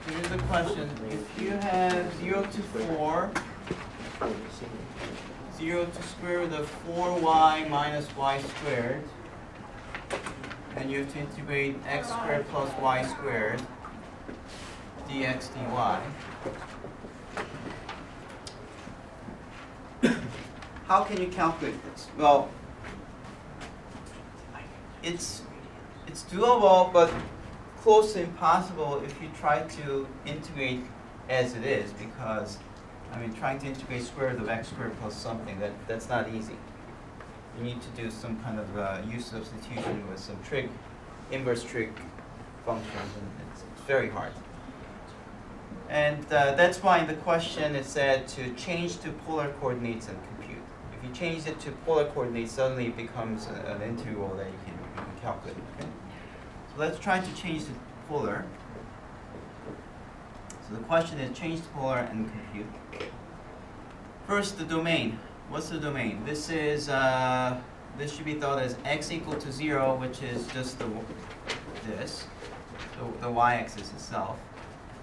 Here's the question. If you have 0 to 4, 0 to square root of 4y minus y squared, and you have to integrate x squared plus y squared dx dy. How can you calculate this? Well, it's doable, but close to impossible if you try to integrate as it is, because I mean, trying to integrate square root of x squared plus something, that's not easy. You need to do some kind of use substitution with some trig, inverse trig functions, and it's very hard. And that's why in the question it said to change to polar coordinates and compute. If you change it to polar coordinates, suddenly it becomes an integral that you can calculate. Okay? So let's try to change to polar. So the question is change to polar and compute. First, the domain. What's the domain? This is this should be thought as x equal to 0, which is just the y-axis itself.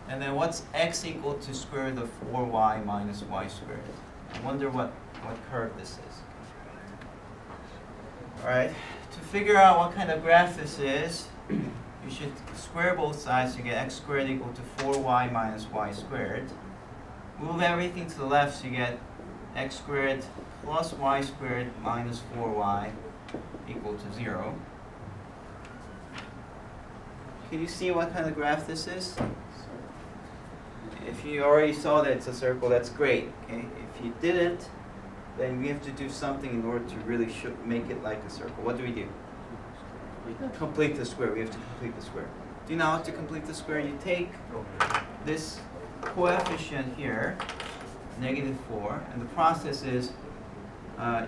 And then what's x equal to square root of 4y minus y squared? I wonder what curve this is. All right. To figure out what kind of graph this is, you should square both sides to get x squared equal to 4y minus y squared. Move everything to the left so you get x squared plus y squared minus 4y equal to 0. Can you see what kind of graph this is? If you already saw that it's a circle, that's great. Okay? If you didn't, then we have to do something in order to really make it like a circle. What do we do? Complete the square. We have to complete the square. Do you know how to complete the square? You take this coefficient here, -4, and the process is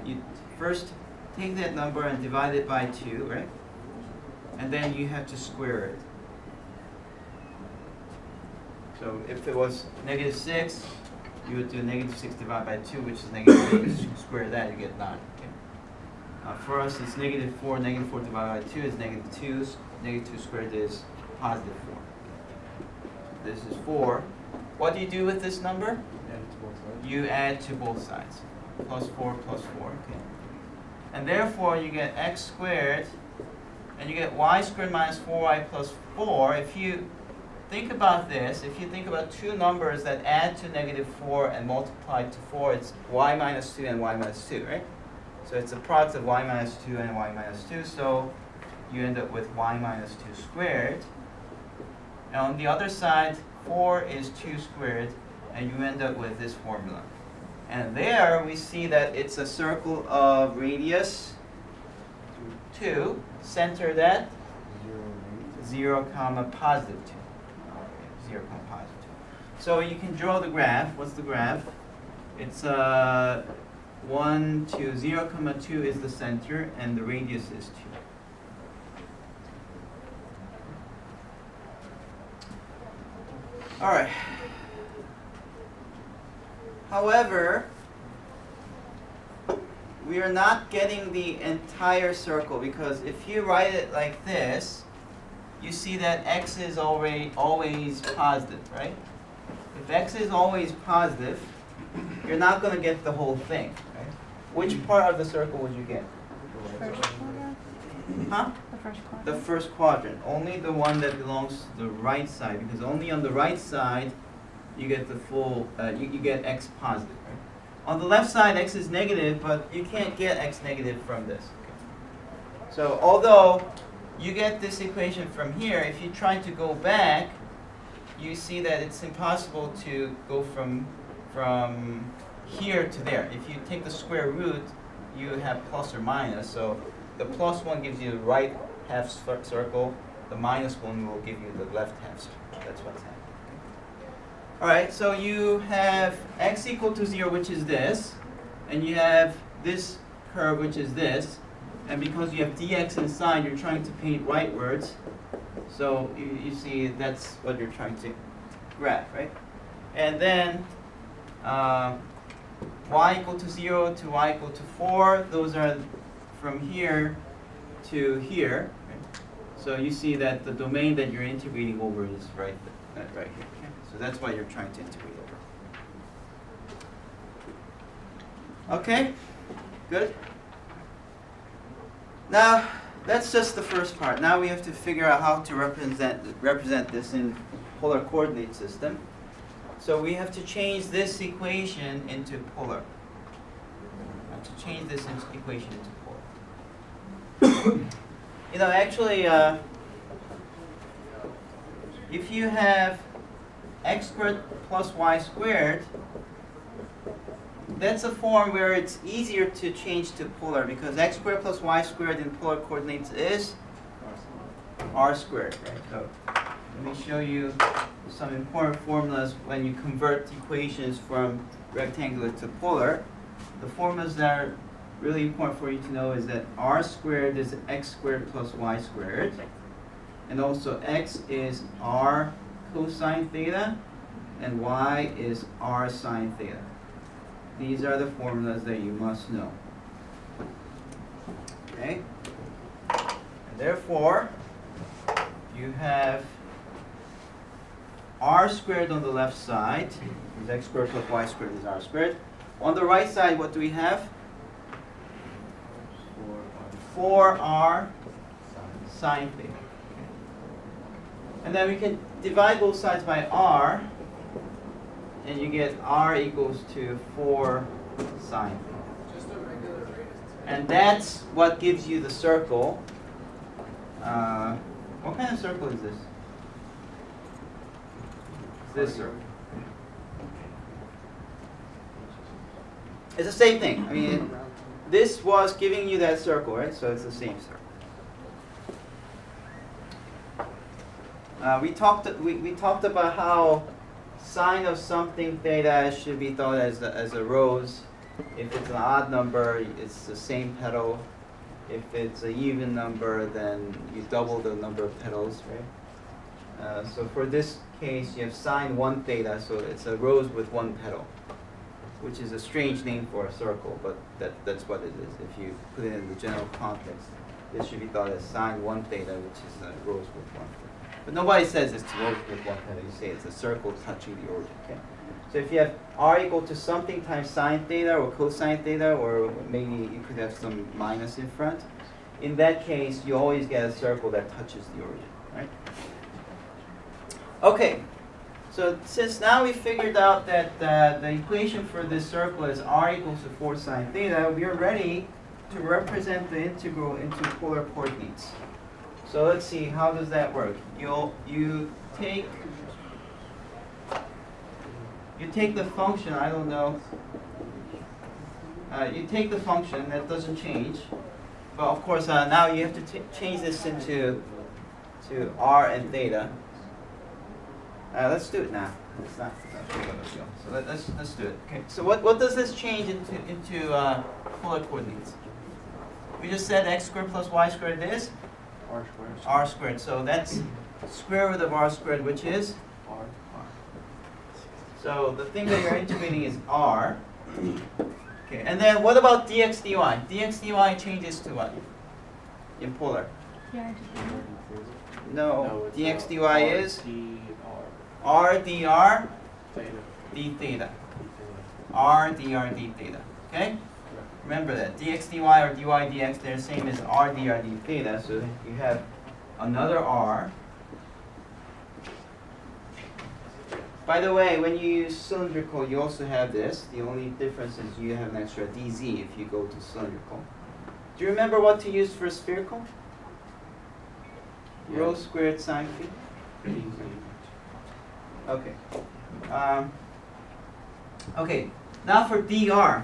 you first take that number and divide it by 2, right? And then you have to square it. So if it was -6, you would do -6 divided by 2, which is -8. You square that, you get 9. Okay? For us, it's -4. -4 divided by 2 is -2. -2 squared is +4. This is 4. What do you do with this number? Add it to both sides. You add to both sides. +4 plus 4. Okay. And therefore, you get x squared, and you get y squared minus 4y plus 4. If you think about this, if you think about two numbers that add to -4 and multiply to 4, it's y minus 2 and y minus 2, right? So it's a product of y minus 2 and y minus 2, so you end up with y minus 2 squared. And on the other side, 4 is 2 squared, and you end up with this formula. And there we see that it's a circle of radius 2, centered at 0, comma positive 2. Okay, 0, comma positive 2. So you can draw the graph. What's the graph? It's 1, 2, 0, comma 2 is the center, and the radius is 2. All right. However, we are not getting the entire circle, because if you write it like this, you see that x is always positive, right? If x is always positive, you're not going to get the whole thing, right? Which part of the circle would you get? First quadrant? Huh? The first quadrant? The first quadrant. Only the one that belongs to the right side, because only on the right side you get the full, you get x positive, right? On the left side, x is negative, but you can't get x negative from this. So although you get this equation from here, if you try to go back, you see that it's impossible to go from here to there. If you take the square root, you have plus or minus. So the plus one gives you the right half circle. The minus one will give you the left half circle. That's what's happening. All right, so you have x equal to 0, which is this, and you have this curve, which is this, and because you have dx inside, you're trying to paint rightwards, so you see that's what you're trying to graph, right? And then y equal to 0 to y equal to 4, those are from here to here, right? So you see that the domain that you're integrating over is right here. Okay? So that's why you're trying to integrate over. Okay? Good? Now, that's just the first part. Now we have to figure out how to represent this in polar coordinate system. So we have to change this equation into polar. Change this equation into polar. You know, actually, if you have x squared plus y squared, that's a form where it's easier to change to polar because x squared plus y squared in polar coordinates is r squared, right? So let me show you some important formulas when you convert equations from rectangular to polar. The formulas that are really important for you to know is that r squared is x squared plus y squared. And also x is r cosine theta and y is r sine theta. These are the formulas that you must know. Okay? And therefore, you have r squared on the left side, is x squared plus y squared is r squared. On the right side, what do we have? 4r sine theta. And then we can divide both sides by r, and you get r equals to 4 sine theta. And that's what gives you the circle. What kind of circle is this? This circle. It's the same thing. I mean, this was giving you that circle, right? So it's the same circle. We talked about how sine of something theta should be thought as a rose. If it's an odd number, it's the same petal. If it's an even number, then you double the number of petals, right? So for this case, you have sine 1 theta, so it's a rose with one petal, which is a strange name for a circle, but that's what it is. If you put it in the general context, this should be thought as sine 1 theta, which is a rose with one petal. But nobody says it's rose with one petal. You say it's a circle touching the origin. Okay? So if you have r equal to something times sine theta or cosine theta, or maybe you could have some minus in front, in that case, you always get a circle that touches the origin, right? Okay. So since now we figured out that the equation for this circle is r equals to 4 sine theta, we are ready to represent the integral into polar coordinates. So let's see, how does that work? You take the function, I don't know, you take the function, that doesn't change, but of course now you have to change this into r and theta. Let's do it now. It's not too big of a deal. So let's do it. Okay. So what does this change into polar coordinates? We just said x squared plus y squared is R squared. R squared. So that's square root of r squared, which is R. So the thing that you're integrating is r. Okay. And then what about dx dy? Dx dy changes to what in polar? Yeah, No. It's Dx dy R, is D, r dr theta. d theta. R dr d theta. Okay? Remember that. Dx dy or dy dx, they're the same as r dr d theta. So you have another r. By the way, when you use cylindrical, you also have this. The only difference is you have an extra dz if you go to cylindrical. Do you remember what to use for spherical? Yeah. Rho squared sine theta. Okay. Okay. Now for dr.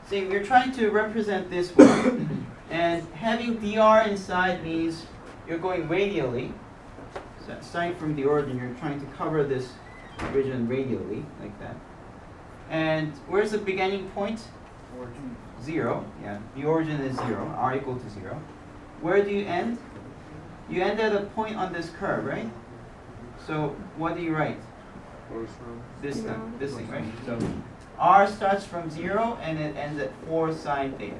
See, we're trying to represent this one, and having dr inside means you're going radially. So starting from the origin, you're trying to cover this region radially, like that. And where's the beginning point? Origin. 0. Yeah, the origin is 0. R equal to 0. Where do you end? You end at a point on this curve, right? So what do you write? This thing, right? So r starts from 0 and it ends at 4 sine theta.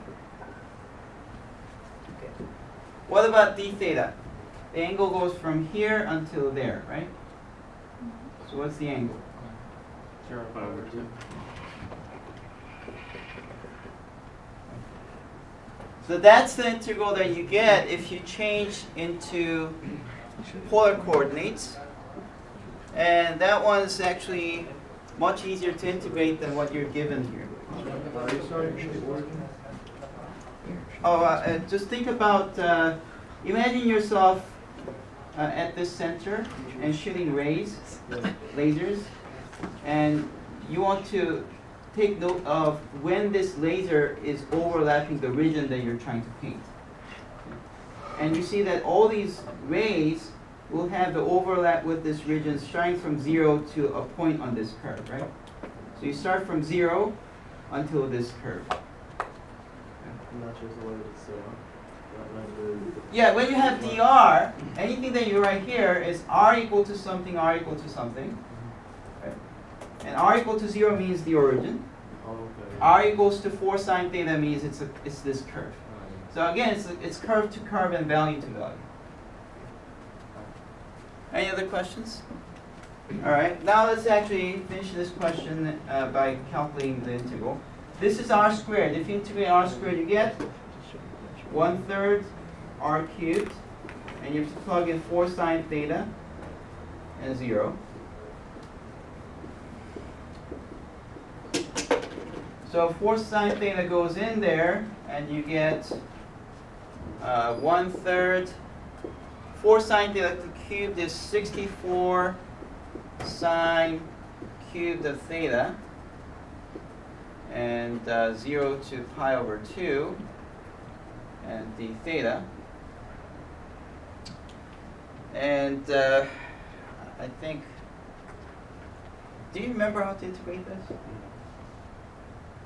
Okay. What about d theta? The angle goes from here until there, right? So what's the angle? 0/2. So that's the integral that you get if you change into polar coordinates. And that one is actually much easier to integrate than what you're given here. Are you starting from the origin? Oh, just think about, imagine yourself at this center and shooting rays, lasers, and you want to take note of when this laser is overlapping the region that you're trying to paint. And you see that all these rays will have the overlap with this region starting from 0 to a point on this curve, right? So you start from 0 until this curve. Not just the way it's Yeah, when you have dr, anything that you write here is r equal to something, r equal to something. Right? And r equal to 0 means the origin. Oh, okay. R equals to 4 sine theta means it's this curve. So again, it's curve to curve and value to value. Any other questions? All right, now let's actually finish this question by calculating the integral. This is r squared. If you integrate r squared, you get 1/3 r cubed, and you have to plug in 4 sine theta and 0. So 4 sine theta goes in there, and you get 1/3. 4 sine theta cubed is 64 sine cubed of theta, and 0 to pi over 2, and d theta. And I think, do you remember how to integrate this?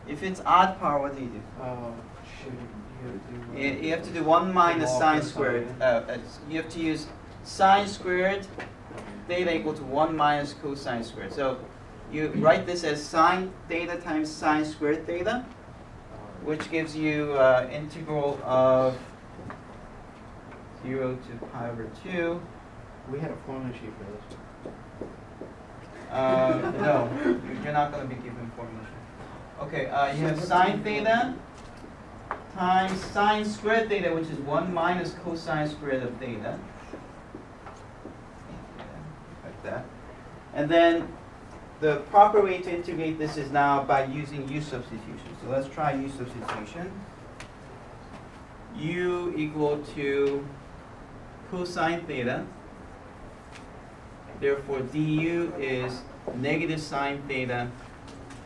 If it's odd power, what do you do? You have to do 1 minus sine squared. You have to use sine squared theta equal to 1 minus cosine squared. So you write this as sine theta times sine squared theta, which gives you integral of 0 to pi over 2. We had a formula sheet for this. No, you're not going to be given formula. Okay, you have sine theta times sine squared theta, which is 1 minus cosine squared of theta. Like that. And then the proper way to integrate this is now by using u substitution. So let's try u substitution. U equal to cosine theta. Therefore, du is negative sine theta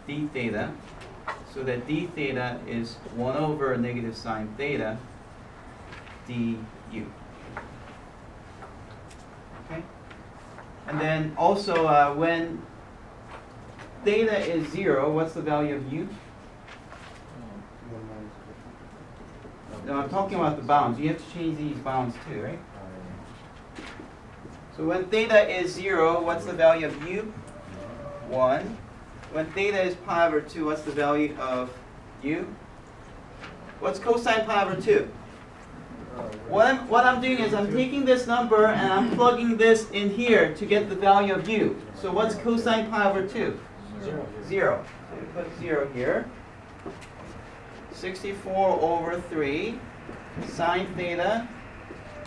d theta. So that d theta is 1 over negative sine theta du. Okay? And then also when theta is 0, what's the value of u? No, I'm talking about the bounds. You have to change these bounds too, right? So when theta is 0, what's the value of u? 1. When theta is pi over 2, what's the value of u? What's cosine pi over 2? What I'm doing is I'm taking this number and I'm plugging this in here to get the value of u. So what's cosine pi over 2? 0. So we put 0 here. 64 over 3 sine theta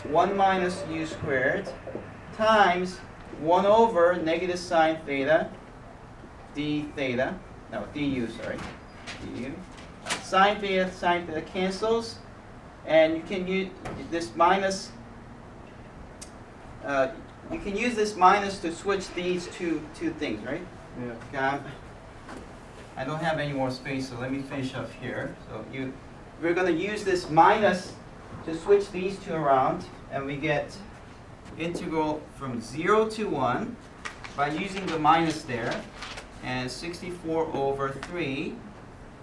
1 minus u squared times 1 over negative sine theta d theta, no, du, sorry, du. Sine theta cancels, and you can use this minus, you can use this minus to switch these two things, right? Yeah. Okay, I don't have any more space, so let me finish up here. So we're going to use this minus to switch these two around, and we get integral from 0 to 1 by using the minus there. And 64 over 3,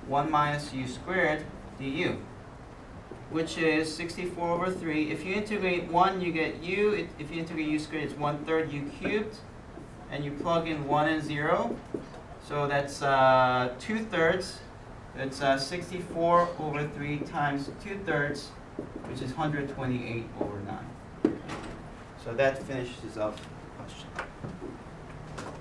1 minus u squared du, which is 64 over 3. If you integrate 1, you get u. If you integrate u squared, it's 1/3 u cubed. And you plug in 1 and 0. So that's 2/3. It's 64 over 3 times 2/3 which is 128 over 9. So that finishes up question.